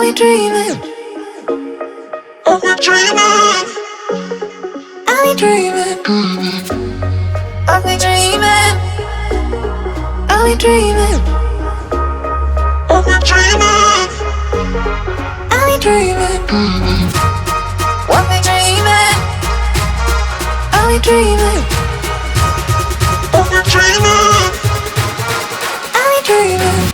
we dreaming? Are we dreaming? Are we dreaming? Are we dreaming? Are we dreaming? Are we dreaming? Are we dreaming? Are we dreaming? Are we dreaming?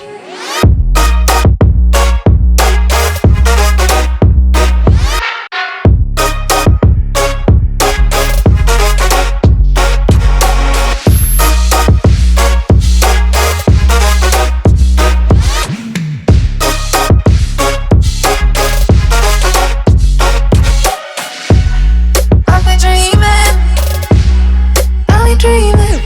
Are we dreaming? Are we dreaming?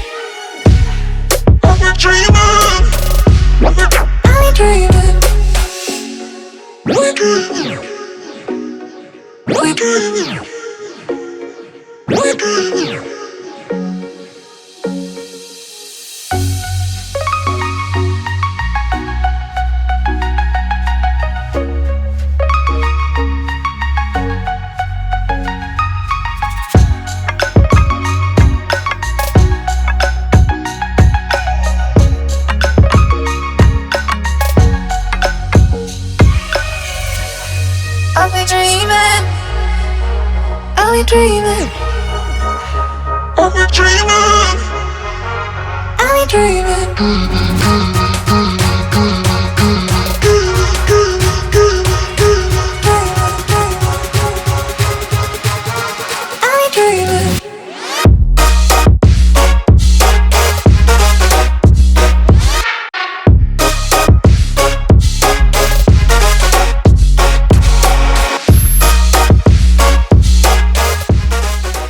Are we dreaming? Are we dreaming? Are we dreaming? Are we dreaming?